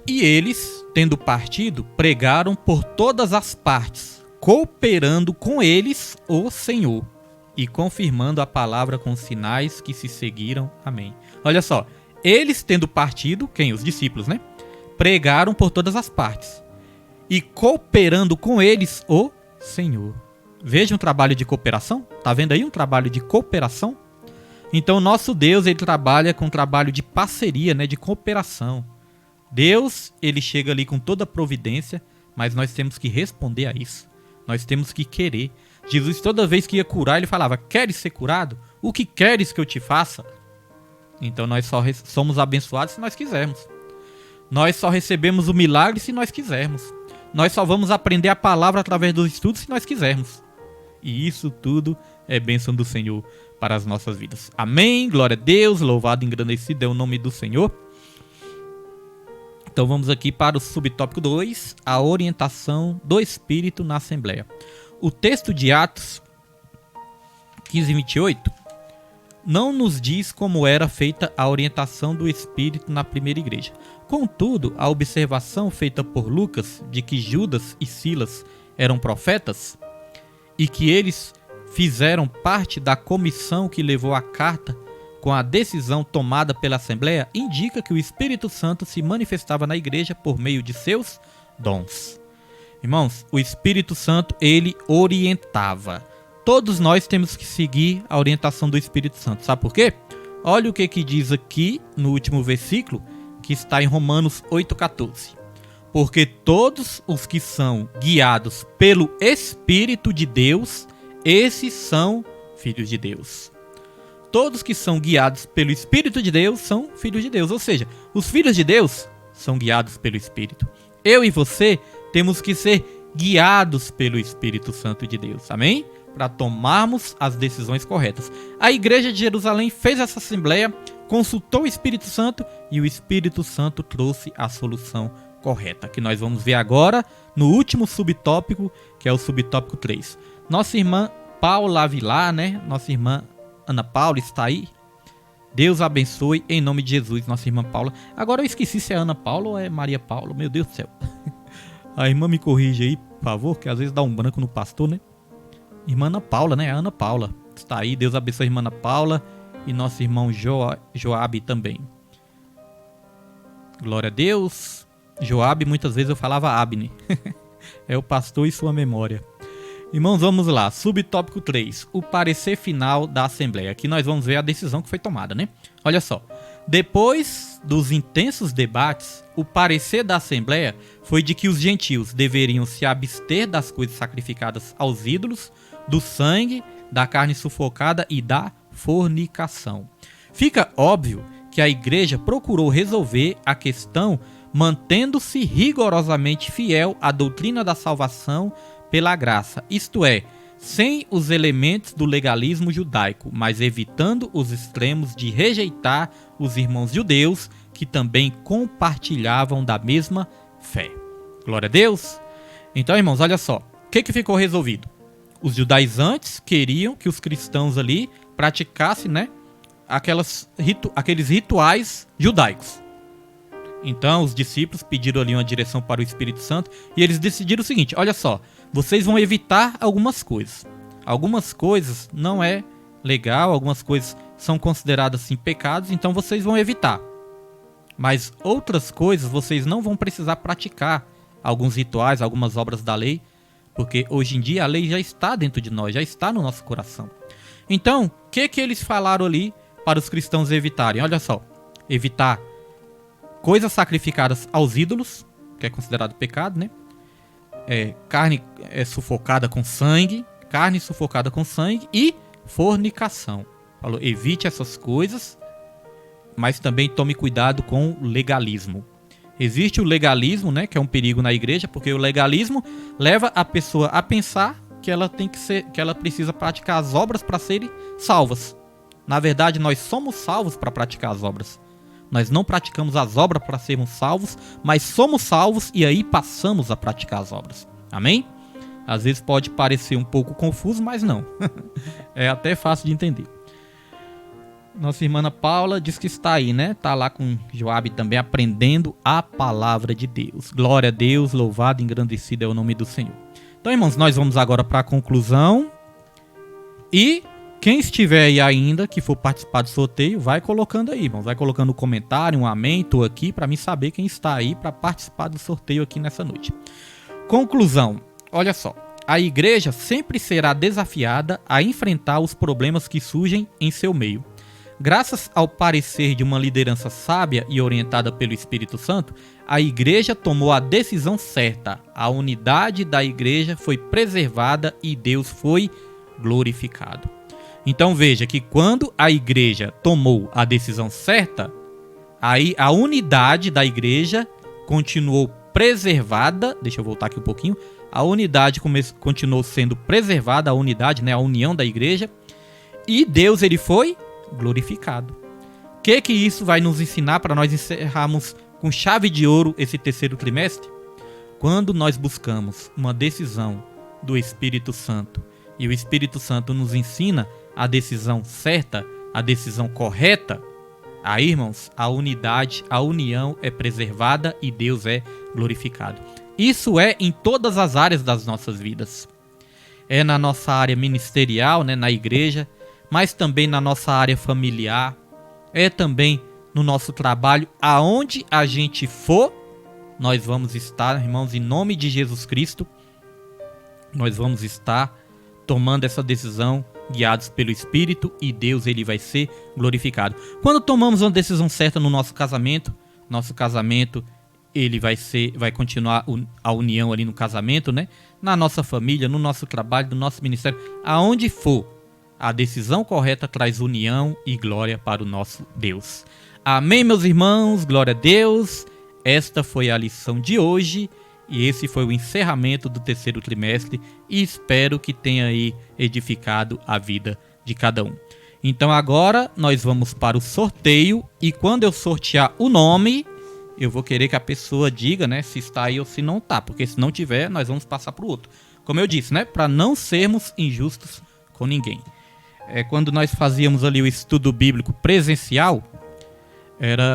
E eles, tendo partido, pregaram por todas as partes, cooperando com eles o Senhor, e confirmando a palavra com sinais que se seguiram. Amém. Olha só. Eles, tendo partido, quem? Os discípulos, né? Pregaram por todas as partes, e cooperando com eles o Senhor. Veja um trabalho de cooperação. Tá vendo aí um trabalho de cooperação? Então, nosso Deus, ele trabalha com um trabalho de parceria, né, de cooperação. Deus, ele chega ali com toda a providência, mas nós temos que responder a isso. Nós temos que querer. Jesus, toda vez que ia curar, ele falava: queres ser curado? O que queres que eu te faça? Então, nós só somos abençoados se nós quisermos. Nós só recebemos o milagre se nós quisermos. Nós só vamos aprender a palavra através dos estudos se nós quisermos. E isso tudo é bênção do Senhor para as nossas vidas. Amém, glória a Deus, louvado e engrandecido é o nome do Senhor. Então vamos aqui para o subtópico 2, a orientação do Espírito na Assembleia. O texto de Atos 15:28 não nos diz como era feita a orientação do Espírito na primeira igreja. Contudo, a observação feita por Lucas de que Judas e Silas eram profetas e que eles fizeram parte da comissão que levou a carta com a decisão tomada pela Assembleia indica que o Espírito Santo se manifestava na igreja por meio de seus dons. Irmãos, o Espírito Santo, ele orientava. Todos nós temos que seguir a orientação do Espírito Santo. Sabe por quê? Olha o que diz aqui no último versículo, que está em Romanos 8,14. Porque todos os que são guiados pelo Espírito de Deus, esses são filhos de Deus. todos que são guiados pelo Espírito de Deus são filhos de Deus. Ou seja, os filhos de Deus são guiados pelo Espírito. Eu e você temos que ser guiados pelo Espírito Santo de Deus. Amém? Para tomarmos as decisões corretas. A igreja de Jerusalém fez essa assembleia, consultou o Espírito Santo e o Espírito Santo trouxe a solução correta, que nós vamos ver agora no último subtópico, que é o subtópico 3. Nossa irmã Paula Avilar, né? Nossa irmã Ana Paula está aí. Deus abençoe em nome de Jesus, nossa irmã Paula. Agora eu esqueci se é Ana Paula ou é Maria Paula. Meu Deus do céu. A irmã me corrige aí, por favor, que às vezes dá um branco no pastor, né? Irmã Ana Paula, né? A Ana Paula está aí. Deus abençoe a irmã Ana Paula e nosso irmão Joabe também. Glória a Deus. Joabe, muitas vezes eu falava Abne. É o pastor e sua memória. Irmãos, vamos lá. Subtópico 3. O parecer final da Assembleia. Aqui nós vamos ver a decisão que foi tomada, né? Olha só. Depois dos intensos debates, o parecer da Assembleia foi de que os gentios deveriam se abster das coisas sacrificadas aos ídolos, do sangue, da carne sufocada e da fornicação. Fica óbvio que a igreja procurou resolver a questão mantendo-se rigorosamente fiel à doutrina da salvação pela graça, isto é, sem os elementos do legalismo judaico, mas evitando os extremos de rejeitar os irmãos judeus que também compartilhavam da mesma fé. Glória a Deus! Então, irmãos, olha só, o que ficou resolvido? Os judaizantes queriam que os cristãos ali praticassem, né, aqueles rituais judaicos. Então, os discípulos pediram ali uma direção para o Espírito Santo e eles decidiram o seguinte: olha só, vocês vão evitar algumas coisas. Algumas coisas não é legal, algumas coisas são consideradas assim pecados, então vocês vão evitar. Mas outras coisas vocês não vão precisar praticar, alguns rituais, algumas obras da lei, porque hoje em dia a lei já está dentro de nós, já está no nosso coração. Então, o que eles falaram ali para os cristãos evitarem? Olha só, evitar coisas sacrificadas aos ídolos, que é considerado pecado, né? Carne sufocada com sangue, carne sufocada com sangue e fornicação. Falou, evite essas coisas, mas também tome cuidado com o legalismo. Existe o legalismo, né, que é um perigo na igreja, porque o legalismo leva a pessoa a pensar que ela precisa praticar as obras para serem salvas. Na verdade, nós somos salvos para praticar as obras. Nós não praticamos as obras para sermos salvos, mas somos salvos e aí passamos a praticar as obras. Amém? Às vezes pode parecer um pouco confuso, mas não. É até fácil de entender. Nossa irmã Ana Paula diz que está aí, né? Está lá com Joabe também aprendendo a palavra de Deus. Glória a Deus, louvado e engrandecido é o nome do Senhor. Então, irmãos, nós vamos agora para a conclusão. E quem estiver aí ainda, que for participar do sorteio, vai colocando aí, irmãos. Vai colocando um comentário, um amém, estou aqui, para mim saber quem está aí para participar do sorteio aqui nessa noite. Conclusão. Olha só. A igreja sempre será desafiada a enfrentar os problemas que surgem em seu meio. Graças ao parecer de uma liderança sábia e orientada pelo Espírito Santo, a igreja tomou a decisão certa. A unidade da igreja foi preservada e Deus foi glorificado. Então veja que quando a igreja tomou a decisão certa, aí a unidade da igreja continuou preservada. Deixa eu voltar aqui um pouquinho. A unidade continuou sendo preservada, a unidade, né, a união da igreja. E Deus ele foi glorificado. O que isso vai nos ensinar para nós encerrarmos com chave de ouro esse terceiro trimestre? Quando nós buscamos uma decisão do Espírito Santo e o Espírito Santo nos ensina a decisão certa, a decisão correta, aí, irmãos, a unidade, a união é preservada e Deus é glorificado. Isso é em todas as áreas das nossas vidas. É na nossa área ministerial, né, na igreja, mas também na nossa área familiar, é também no nosso trabalho, aonde a gente for, nós vamos estar, irmãos, em nome de Jesus Cristo, nós vamos estar tomando essa decisão, guiados pelo Espírito, e Deus ele vai ser glorificado. Quando tomamos uma decisão certa no nosso casamento ele vai continuar a união ali no casamento, né? Na nossa família, no nosso trabalho, no nosso ministério, aonde for, A decisão correta traz união e glória para o nosso Deus. Amém, meus irmãos, glória a Deus. Esta foi a lição de hoje e esse foi o encerramento do terceiro trimestre e espero que tenha aí edificado a vida de cada um. Então agora nós vamos para o sorteio e quando eu sortear o nome, eu vou querer que a pessoa diga, né, se está aí ou se não está, porque se não tiver, nós vamos passar para o outro. Como eu disse, né, para não sermos injustos com ninguém. Quando nós fazíamos ali o estudo bíblico presencial,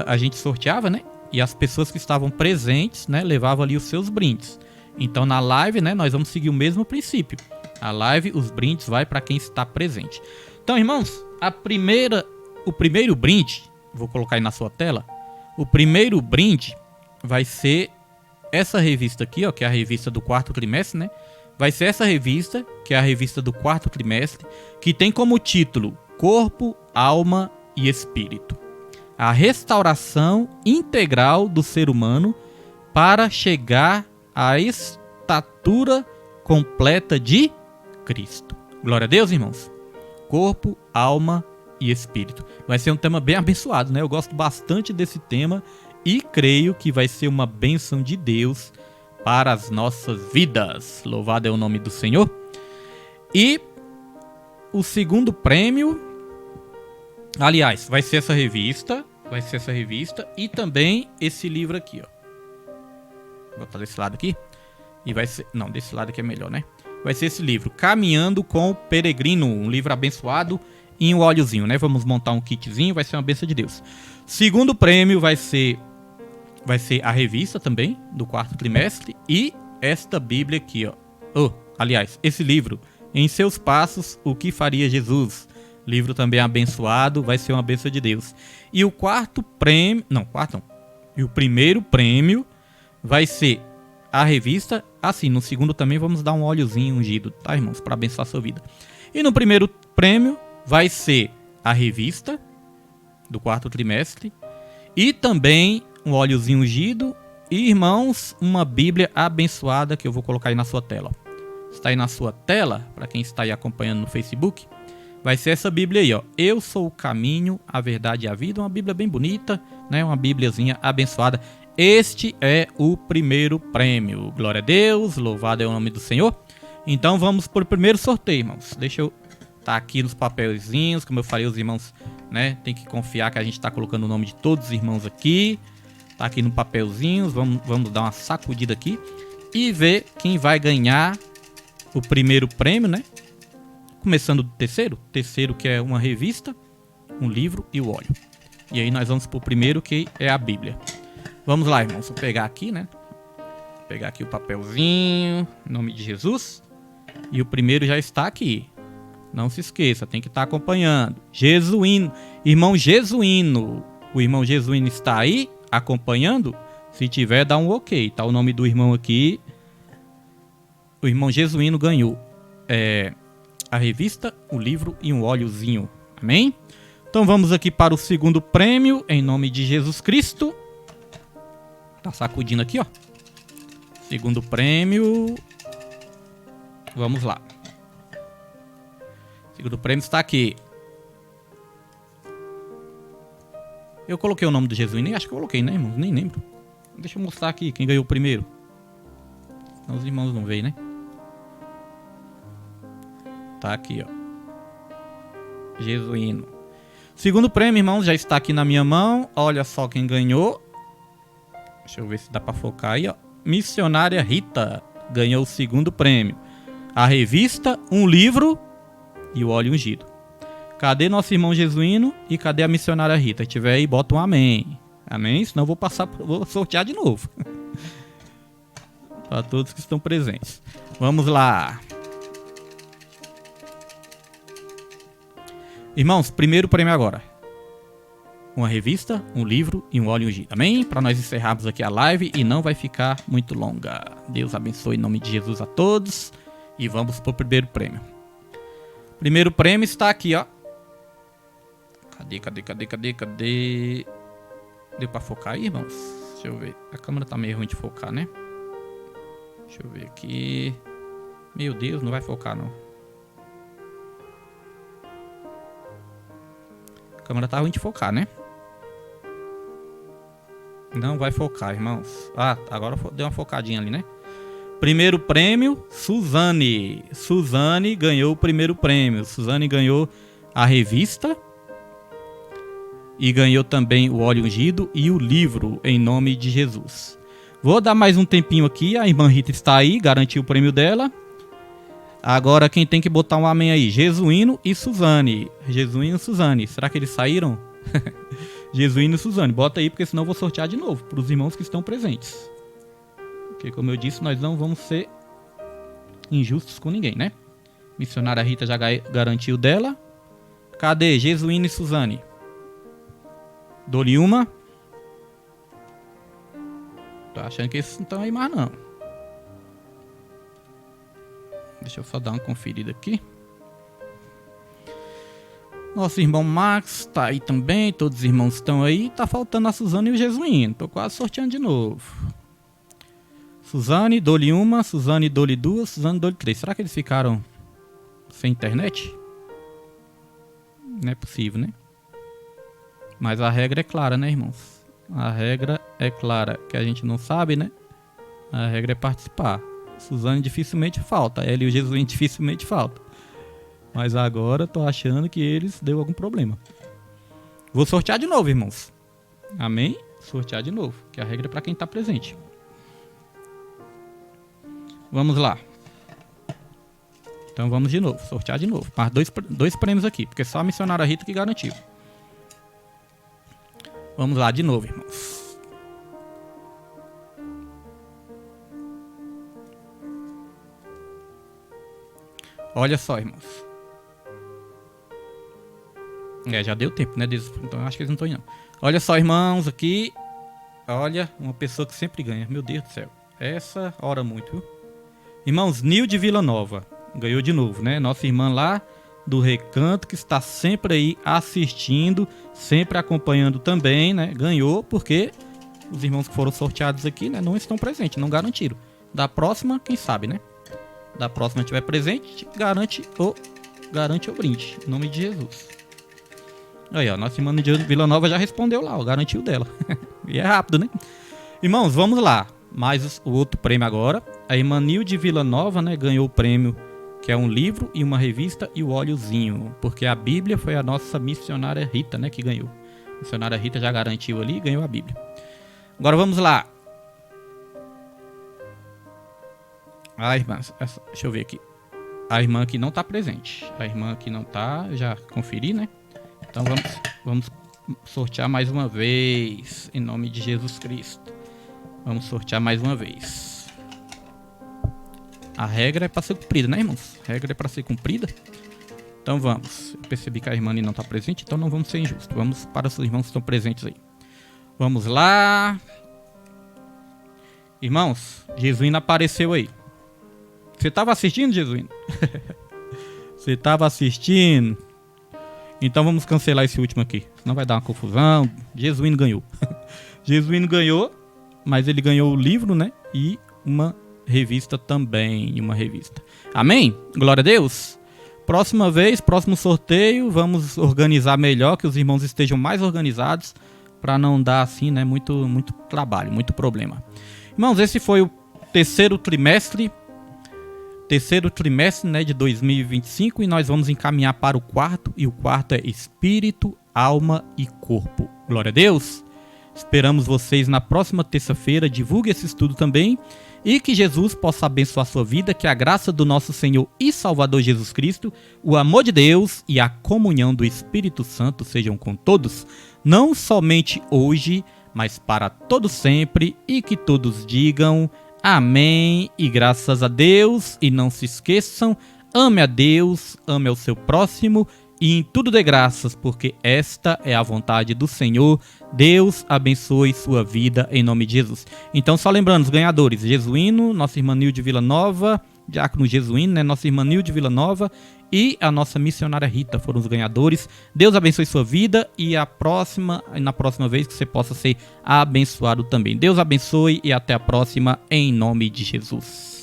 a gente sorteava, né? E as pessoas que estavam presentes, né, levavam ali os seus brindes. Então na live, né, nós vamos seguir o mesmo princípio. A live, os brindes vai para quem está presente. Então, irmãos, o primeiro brinde, vou colocar aí na sua tela. O primeiro brinde vai ser essa revista aqui, ó, que é a revista do quarto trimestre, né? Vai ser essa revista, que é a revista do quarto trimestre, que tem como título Corpo, Alma e Espírito. A restauração integral do ser humano para chegar à estatura completa de Cristo. Glória a Deus, irmãos. Corpo, alma e espírito. Vai ser um tema bem abençoado, né? Eu gosto bastante desse tema e creio que vai ser uma bênção de Deus para as nossas vidas. Louvado é o nome do Senhor. E o segundo prêmio, aliás, vai ser essa revista e também esse livro aqui, ó. Vou botar desse lado aqui. E vai ser, não, desse lado aqui é melhor, né? Vai ser esse livro, Caminhando com o Peregrino, um livro abençoado em um óleozinho, né? Vamos montar um kitzinho, vai ser uma bênção de Deus. Segundo prêmio vai ser a revista também, do quarto trimestre, e esta Bíblia aqui, ó. Aliás, esse livro, Em Seus Passos, O que Faria Jesus? Livro também abençoado, vai ser uma bênção de Deus. E o E o primeiro prêmio vai ser a revista. Assim, no segundo também vamos dar um óleozinho ungido, tá, irmãos? Para abençoar a sua vida. E no primeiro prêmio vai ser a revista do quarto trimestre. E também um óleozinho ungido. E, irmãos, uma Bíblia abençoada que eu vou colocar aí na sua tela. Está aí na sua tela, para quem está aí acompanhando no Facebook. Vai ser essa Bíblia aí, ó. Eu sou o caminho, a verdade e a vida. Uma Bíblia bem bonita, né? Uma Bíbliazinha abençoada. Este é o primeiro prêmio. Glória a Deus, louvado é o nome do Senhor. Então vamos para o primeiro sorteio, irmãos. Deixa eu estar aqui nos papelzinhos. Como eu falei, os irmãos, né? Tem que confiar que a gente está colocando o nome de todos os irmãos aqui. Tá aqui no papelzinho. Vamos dar uma sacudida aqui e ver quem vai ganhar o primeiro prêmio, né? Começando do terceiro que é uma revista, um livro e o óleo. E aí nós vamos pro primeiro, que é a Bíblia. Vamos lá, irmãos, vou pegar aqui, né? Vou pegar aqui o papelzinho, em nome de Jesus. E o primeiro já está aqui. Não se esqueça, tem que estar acompanhando. Jesuíno, irmão Jesuíno. O irmão Jesuíno está aí acompanhando? Se tiver, dá um ok. Tá o nome do irmão aqui. O irmão Jesuíno ganhou a revista, o livro e um óleozinho. Amém? Então vamos aqui para o segundo prêmio, em nome de Jesus Cristo. Tá sacudindo aqui, ó. Segundo prêmio. Vamos lá. Segundo prêmio está aqui. Eu coloquei o nome do Jesuíno, acho que eu coloquei, né, irmãos? Nem lembro. Deixa eu mostrar aqui quem ganhou o primeiro. Senão os irmãos não veem, né? Tá aqui, ó. Jesuíno. Segundo prêmio, irmãos, já está aqui na minha mão. Olha só quem ganhou. Deixa eu ver se dá pra focar aí, ó. Missionária Rita ganhou o segundo prêmio. A revista, um livro e o óleo ungido. Cadê nosso irmão Jesuíno e cadê a missionária Rita? Se tiver aí, bota um amém. Amém? Senão eu vou sortear de novo. Para todos que estão presentes. Vamos lá. Irmãos, primeiro prêmio agora. Uma revista, um livro e um óleo ungido. Amém? Para nós encerrarmos aqui a live e não vai ficar muito longa. Deus abençoe em nome de Jesus a todos. E vamos para o primeiro prêmio. Primeiro prêmio está aqui, ó. Cadê? Deu para focar aí, irmãos? Deixa eu ver. A câmera tá meio ruim de focar, né? Deixa eu ver aqui. Meu Deus, não vai focar, não. câmera tá ruim de focar, né? Não vai focar, irmãos. Ah, agora deu uma focadinha ali, né? Primeiro prêmio, Suzane. Suzane ganhou o primeiro prêmio. Suzane ganhou a revista. E ganhou também o óleo ungido e o livro, em nome de Jesus. Vou dar mais um tempinho aqui. A irmã Rita está aí, garantiu o prêmio dela. Agora quem tem que botar um amém aí? Jesuíno e Suzane. Jesuíno e Suzane. Será que eles saíram? Jesuíno e Suzane. Bota aí, porque senão eu vou sortear de novo para os irmãos que estão presentes. Porque, como eu disse, nós não vamos ser injustos com ninguém, né? Missionária Rita já garantiu dela. Cadê Jesuíno e Suzane? Dou-lhe uma. Tô achando que esses não estão aí mais, não. Deixa eu só dar uma conferida aqui. Nosso irmão Max tá aí também. Todos os irmãos estão aí. Tá faltando a Suzane e o Jesuíno. Tô quase sorteando de novo. Suzane, dou-lhe uma. Suzane, dou-lhe duas. Suzane, dou-lhe três. Será que eles ficaram sem internet? Não é possível, né? Mas a regra é clara, né, irmãos? A regra é clara. Que a gente não sabe, né? A regra é participar. Suzane dificilmente falta. Ela e o Jesuíno dificilmente falta. Mas agora tô achando que eles deu algum problema. Vou sortear de novo, irmãos. Amém? Sortear de novo. Que a regra é para quem tá presente. Vamos lá. Então vamos de novo. Sortear de novo. Mais dois prêmios aqui. Porque só a missionária Rita que garantiu. Vamos lá de novo, irmãos. Olha só, irmãos. Já deu tempo, né? Então acho que eles não estão indo. Olha só, irmãos, aqui. Olha, uma pessoa que sempre ganha. Meu Deus do céu. Essa ora muito, viu? Irmãos, Nilde Vila Nova. Ganhou de novo, né? Nossa irmã lá do Recanto, que está sempre aí assistindo, sempre acompanhando também, né? Ganhou, porque os irmãos que foram sorteados aqui, né, não estão presentes, não garantiram. Da próxima, quem sabe, né? Da próxima tiver presente, garante o brinde, em nome de Jesus. Aí, ó, nossa irmã de Vila Nova já respondeu lá, ó, garantiu dela. E é rápido, né? Irmãos, vamos lá. Mais o outro prêmio agora. A irmã Nilde Vila Nova, né, ganhou o prêmio, que é um livro e uma revista e o óleozinho. Porque a Bíblia foi a nossa missionária Rita, né, que ganhou. A missionária Rita já garantiu ali e ganhou a Bíblia. Agora vamos lá. A irmã, deixa eu ver aqui. A irmã que não está presente. A irmã que não está, eu já conferi, né? Então vamos sortear mais uma vez. Em nome de Jesus Cristo. Vamos sortear mais uma vez. A regra é para ser cumprida, né, irmãos? A regra é para ser cumprida. Então vamos. Eu percebi que a irmã não está presente, então não vamos ser injustos. Vamos para os irmãos que estão presentes aí. Vamos lá. Irmãos, Jesuíno apareceu aí. Você estava assistindo, Jesuíno? Você estava assistindo? Então vamos cancelar esse último aqui. Senão vai dar uma confusão. Jesuíno ganhou. Jesuíno ganhou, mas ele ganhou o livro, né? E uma revista também. Uma revista. Amém? Glória a Deus. Próxima vez, próximo sorteio, vamos organizar melhor, que os irmãos estejam mais organizados, para não dar assim, né? Muito trabalho, muito problema. Irmãos, esse foi o terceiro trimestre, né, de 2025, e nós vamos encaminhar para o quarto, e o quarto é espírito, alma e corpo. Glória a Deus! Esperamos vocês na próxima terça-feira, divulgue esse estudo também, e que Jesus possa abençoar a sua vida, que a graça do nosso Senhor e Salvador Jesus Cristo, o amor de Deus e a comunhão do Espírito Santo sejam com todos, não somente hoje, mas para todos sempre, e que todos digam amém e graças a Deus. E não se esqueçam, ame a Deus, ame ao seu próximo e em tudo dê graças, porque esta é a vontade do Senhor. Deus abençoe sua vida em nome de Jesus. Então, só lembrando, os ganhadores: Jesuíno, nossa irmã Nilde Vila Nova, diácono Jesuíno, né, nossa irmã Nilde Vila Nova e a nossa missionária Rita foram os ganhadores. Deus abençoe sua vida e na próxima vez que você possa ser abençoado também. Deus abençoe e até a próxima em nome de Jesus.